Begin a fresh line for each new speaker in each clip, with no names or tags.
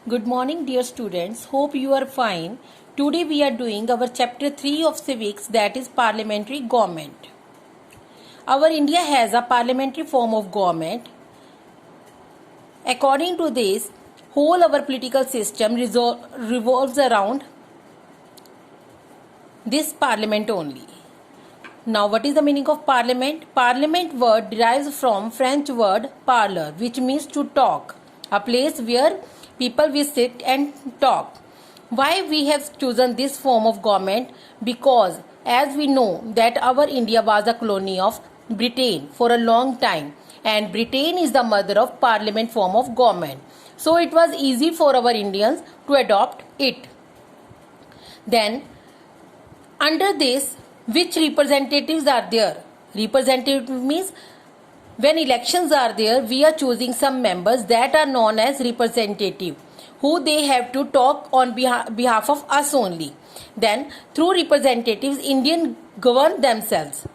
Good morning, dear students. Hope you are fine. Today we are doing our chapter 3 of civics, that is parliamentary government. Our India has a parliamentary form of government. According to this, whole our political system revolves around this parliament only. Now, what is the meaning of parliament? Parliament word derives from French word parlor, which means to talk, a place where people will sit and talk. Why we have chosen this form of government? Because as we know that our India was a colony of Britain for a long time, and Britain is the mother of parliament form of government. So it was easy for our Indians to adopt it. Then under this, which representatives are there? Representative means when elections are there, we are choosing some members that are known as representative, who they have to talk on behalf of us only. Then through representatives, Indian govern themselves.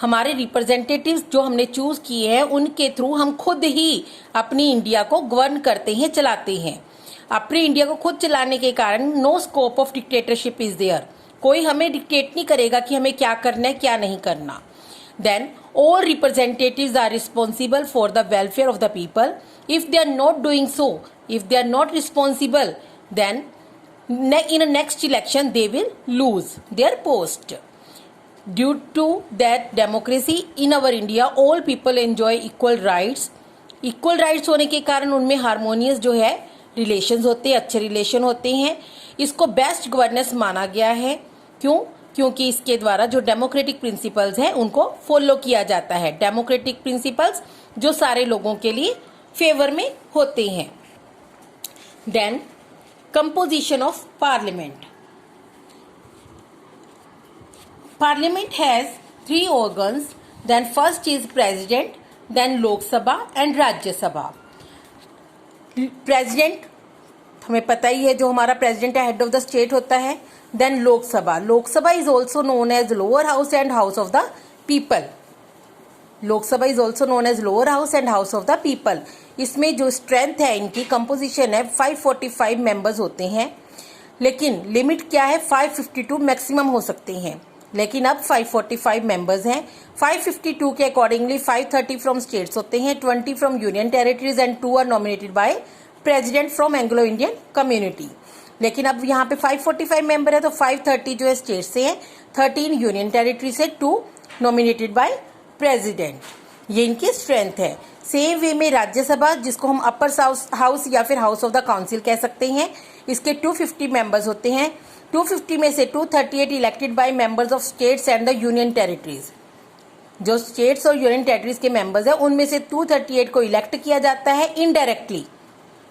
हमारे representatives जो हमने choose किए हैं उनके through हम खुद ही अपनी India को गवर्न करते हैं, चलाते हैं. अपनी इंडिया को खुद चलाने के कारण no scope of dictatorship is there. कोई हमें डिक्टेट नहीं करेगा कि हमें क्या करना है क्या नहीं करना. Then all representatives are responsible for the welfare of the people. If they are not doing so, if they are not responsible, then in a next election they will lose their post. Due to that democracy in our India, all people enjoy equal rights. Equal rights होने के कारण उनमें harmonious जो है relations होते हैं, अच्छे relation होते हैं. इसको बेस्ट गवर्नेंस माना गया है. क्यों? क्योंकि इसके द्वारा जो डेमोक्रेटिक प्रिंसिपल्स हैं उनको फॉलो किया जाता है. डेमोक्रेटिक प्रिंसिपल्स जो सारे लोगों के लिए फेवर में होते हैं. Then composition of parliament. Parliament has 3 organs. Then first is president, then Lok Sabha and Rajya Sabha. President हमें पता ही है, जो हमारा प्रेसिडेंट है हेड ऑफ द स्टेट होता है. Then Lok Sabha. Lok Sabha is also known as lower house and house of the people. Lok Sabha is also known as lower house and house of the people. इसमें जो स्ट्रेंथ है, इनकी कंपोजिशन है, 545 मेंबर्स होते हैं. लेकिन लिमिट क्या है? 552 मैक्सिमम हो सकते हैं. लेकिन अब 545 मेंबर्स हैं. 552 के अकॉर्डिंगली 530 फ्रॉम स्टेट्स होते हैं, 20 from union territories and 2 are nominated by president from Anglo Indian community. लेकिन अब यहाँ पे 545 मेंबर है तो 530 जो है स्टेट से है, 13 यूनियन टेरिटरी से, 2 नॉमिनेटेड बाय प्रेसिडेंट. ये इनकी स्ट्रेंथ है. सेम वे में राज्यसभा, जिसको हम अपर हाउस या फिर हाउस ऑफ द काउंसिल कह सकते हैं, इसके 250 मेंबर्स होते हैं. 250 में से 238 elected by members of states and the union territories. जो स्टेट्स और यूनियन टेरिटरीज के मेंबर्स है उनमें से 238 को इलेक्ट किया जाता है indirectly,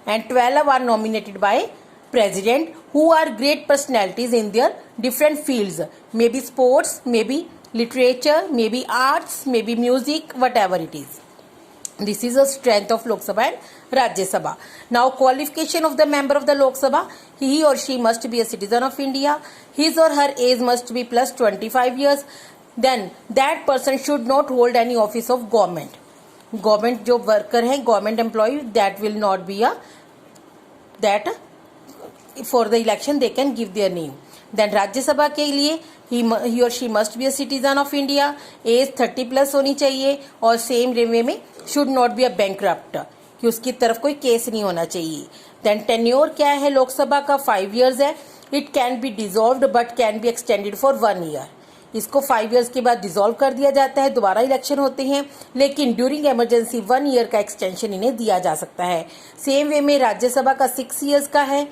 and 12 are nominated by president who are great personalities in their different fields, maybe sports, maybe literature, maybe arts, maybe music, whatever it is. This is a strength of Lok Sabha and Rajya Sabha. Now qualification of the member of the Lok Sabha: he or she must be a citizen of India, his or her age must be plus 25 years, then that person should not hold any office of government. Government जो worker है, government employee, that will not be a that for the election they can give their name. Then राज्य सभा के लिए he or she must be a citizen of India, age 30 plus होनी चाहिए, और same way में should not be a bankrupt, कि उसकी तरफ कोई केस नहीं होना चाहिए. Then tenure क्या है लोकसभा का? 5 years है. It can be dissolved but can be extended for 1 year. इसको 5 years के बाद डिसॉल्व कर दिया जाता है, दोबारा इलेक्शन होते हैं, लेकिन ड्यूरिंग इमरजेंसी 1 year का एक्सटेंशन इन्हें दिया जा सकता है. सेम वे में राज्यसभा का 6 years का है,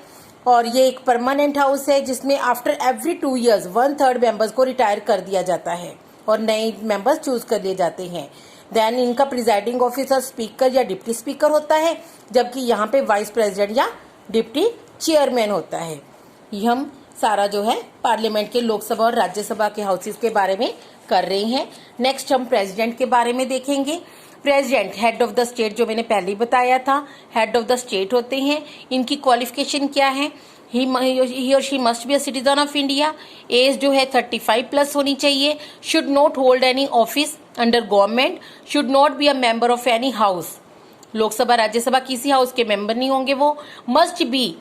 और ये एक परमानेंट हाउस है जिसमें आफ्टर एवरी 2 years 1/3 मेंबर्स को रिटायर कर दिया जाता है और नए मेंबर्स चूज कर लिए जाते हैं. देन इनका प्रिजाइडिंग ऑफिसर स्पीकर या डिप्टी स्पीकर होता है, जबकि यहाँ पे वाइस प्रेसिडेंट या डिप्टी चेयरमैन होता है. ये हम सारा जो है पार्लियामेंट के लोकसभा और राज्यसभा के हाउसेस के बारे में कर रहे हैं. नेक्स्ट हम प्रेसिडेंट के बारे में देखेंगे. President head of the state, जो मैंने पहले ही बताया था, हेड ऑफ द स्टेट होते हैं. इनकी क्वालिफिकेशन क्या है? ही और she must be a citizen of India. Age जो है 35 प्लस होनी चाहिए. Should not hold any office under government. Should not be a member of any house. Lok Sabha Rajya Sabha किसी हाउस के मेंबर नहीं होंगे वो. Must be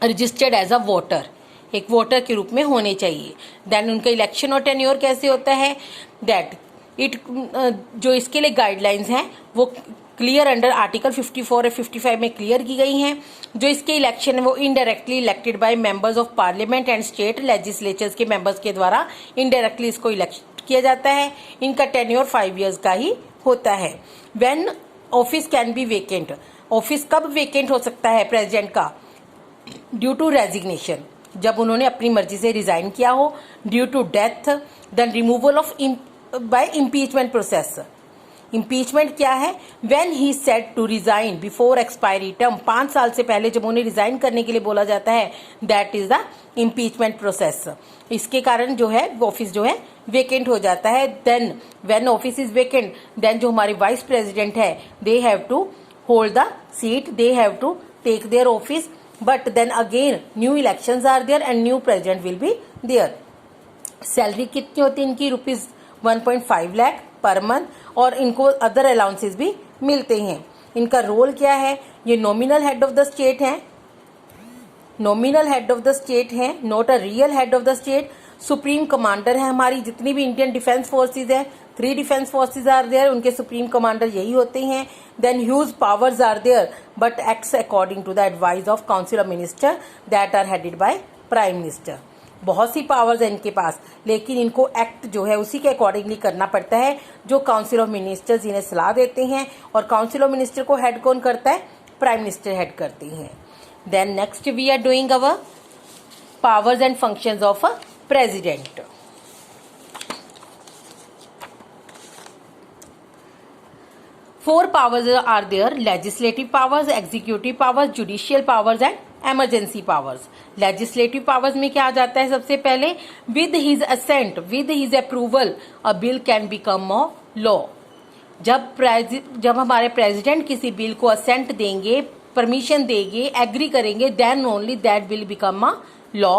registered as a voter, एक वोटर के रूप में होने चाहिए। देन उनका इलेक्शन और टेन्योर कैसे होता है, दैट इट जो इसके लिए गाइडलाइंस हैं वो क्लियर अंडर आर्टिकल 54 और 55 में क्लियर की गई हैं। जो इसके इलेक्शन है वो indirectly elected by members of parliament and state legislatures के मेंबर्स के द्वारा इनडायरेक्टली इसको इलेक्ट किया जाता है। इनका टेन्योर 5 ईयर्स का ही होता है। When office can be vacant, office कब वेकेंट हो सकता है प्रेसिडेंट का, ड्यू टू रेजिग्नेशन, जब उन्होंने अपनी मर्जी से रिजाइन किया हो, due to death, then removal of by impeachment process. Impeachment क्या है, when he said to resign before expiry term, 5 साल से पहले जब उन्हें रिजाइन करने के लिए बोला जाता है, that is the impeachment process. इसके कारण जो है ऑफिस जो है वेकेंट हो जाता है। Then when office is vacant, then जो हमारे वाइस प्रेसिडेंट है they have to hold the seat, they have to take their office, but then again new elections are there and new president will be there। Salary कितनी होती है इनकी, ₹1.5 lakh per month, और इनको other allowances भी मिलते हैं। इनका रोल क्या है, ये nominal head of the state है, nominal head of the state है, not a real head of the state. Supreme commander है, हमारी जितनी भी इंडियन डिफेंस फोर्सेज है, 3 डिफेंस फोर्सेज आर देयर, उनके सुप्रीम कमांडर यही होते हैं। Then huge powers are there but acts according to the advice of council of minister that are headed by prime minister. बहुत सी पावर्स है इनके पास, लेकिन इनको एक्ट जो है उसी के अकॉर्डिंगली करना पड़ता है जो काउंसिल ऑफ मिनिस्टर्स इन्हें सलाह देते हैं। और काउंसिल ऑफ मिनिस्टर को हेड कौन करता है, प्राइम मिनिस्टर हेड करते हैं। Then next we are doing our powers and functions of a president. Four powers are there: legislative powers, executive powers, judicial powers and emergency powers। legislative powers में क्या आ जाता है, सबसे पहले with his assent, with his approval a bill can become a law। जब हमारे president किसी bill को असेंट देंगे, परमिशन देंगे, एग्री करेंगे, then only that will become a law.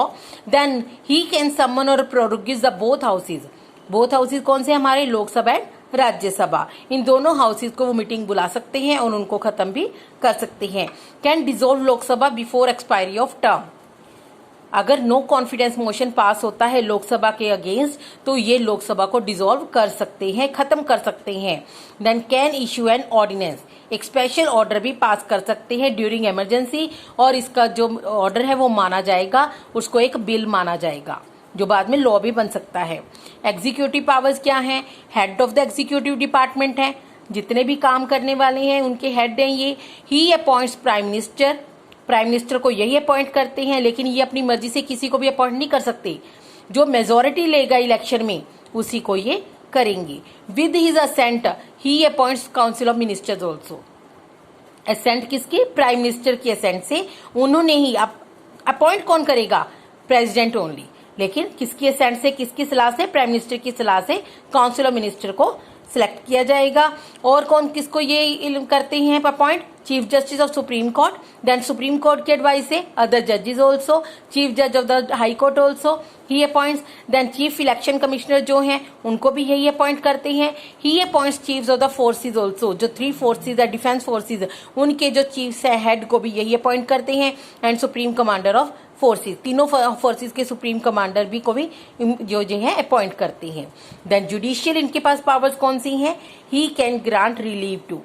Then he can summon or prorogue the both houses. Both houses कौन से, हमारे लोकसभा एंड राज्यसभा, इन दोनों हाउसेज को वो मीटिंग बुला सकते हैं और उनको खत्म भी कर सकते हैं। Can dissolve Lok Sabha before expiry of term. अगर नो कॉन्फिडेंस मोशन पास होता है लोकसभा के अगेंस्ट तो ये लोकसभा को डिसॉल्व कर सकते हैं, खत्म कर सकते हैं। Then can issue an ordinance, एक स्पेशल ऑर्डर भी पास कर सकते हैं ड्यूरिंग इमरजेंसी, और इसका जो ऑर्डर है वो माना जाएगा, उसको एक बिल माना जाएगा जो बाद में लॉ भी बन सकता है। एग्जीक्यूटिव पावर्स क्या हैं, head of the executive department है, जितने भी काम करने वाले हैं उनके हेड हैं ये। He appoints prime minister, prime minister को यही अपॉइंट करते हैं, लेकिन ये अपनी मर्जी से किसी को भी अपॉइंट नहीं कर सकते, जो मेजोरिटी लेगा इलेक्शन में उसी को ये करेंगे। With his assent he appoints council of ministers also. Assent किसकी, प्राइम मिनिस्टर की असेंट से उन्होंने ही अपॉइंट कौन करेगा, प्रेसिडेंट ओनली, लेकिन किसकी असेंट से, किसकी सलाह से, प्राइम मिनिस्टर की सलाह से काउंसिल ऑफ मिनिस्टर को सिलेक्ट किया जाएगा। और कौन किसको ये करते हैं appoint, chief justice of supreme court, then supreme court की एडवाइस से अदर जजेस ऑल्सो, चीफ जज of the high court also he appoints. Then chief election commissioner जो हैं उनको भी यही अपॉइंट करते हैं। He appoints chiefs of the forces also, जो 3 फोर्सेज है डिफेंस फोर्सेज, उनके जो चीफ्स है हेड को भी यही अपॉइंट करते हैं। And supreme commander of forces, तीनों फोर्सेज के सुप्रीम कमांडर भी को भी जो है अपॉइंट करते हैं। देन जुडिशियल, इनके पास पावर्स कौन सी हैं, he can grant relieve to,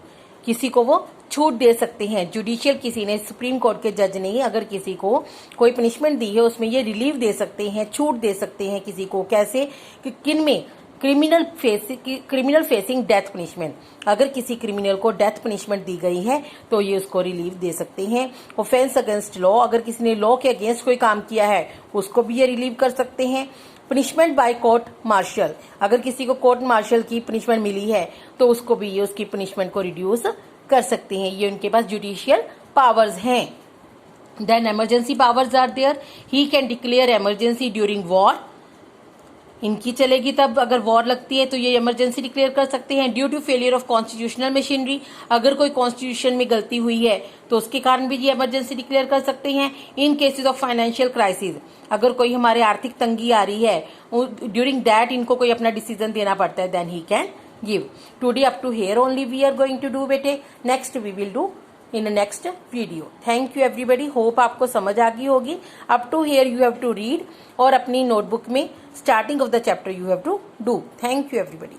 किसी को वो छूट दे सकते हैं। जुडिशियल किसी ने, सुप्रीम कोर्ट के जज ने अगर किसी को कोई पनिशमेंट दी है उसमें ये रिलीव दे सकते हैं, छूट दे सकते हैं किसी को। कैसे, कि किन में, क्रिमिनल फेसिंग डेथ पनिशमेंट, अगर किसी क्रिमिनल को डेथ पनिशमेंट दी गई है तो ये उसको रिलीफ दे सकते हैं। ऑफेंस अगेंस्ट लॉ, अगर किसी ने लॉ के अगेंस्ट कोई काम किया है उसको भी ये रिलीव कर सकते हैं। पनिशमेंट बाय कोर्ट मार्शल, अगर किसी को कोर्ट मार्शल की पनिशमेंट मिली है तो उसको भी ये उसकी पनिशमेंट को रिड्यूस कर सकते हैं। ये उनके पास जुडिशियल पावर्स हैं। Then emergency powers are there, he can declare emergency during war, इनकी चलेगी तब अगर वॉर लगती है तो ये इमरजेंसी डिक्लेयर कर सकते हैं। Due to failure of constitutional machinery, अगर कोई कॉन्स्टिट्यूशन में गलती हुई है तो उसके कारण भी ये इमरजेंसी डिक्लेयर कर सकते हैं। इन केसेस ऑफ फाइनेंशियल क्राइसिस, अगर कोई हमारे आर्थिक तंगी आ रही है ड्यूरिंग दैट इनको कोई अपना डिसीजन देना पड़ता है, then he can give. Today up to here only we are going to do बेटे, next we will do in next video. Thank you everybody, hope आपको समझ आ गई होगी। Up to here you have to read और अपनी notebook में starting of the chapter you have to do. Thank you everybody.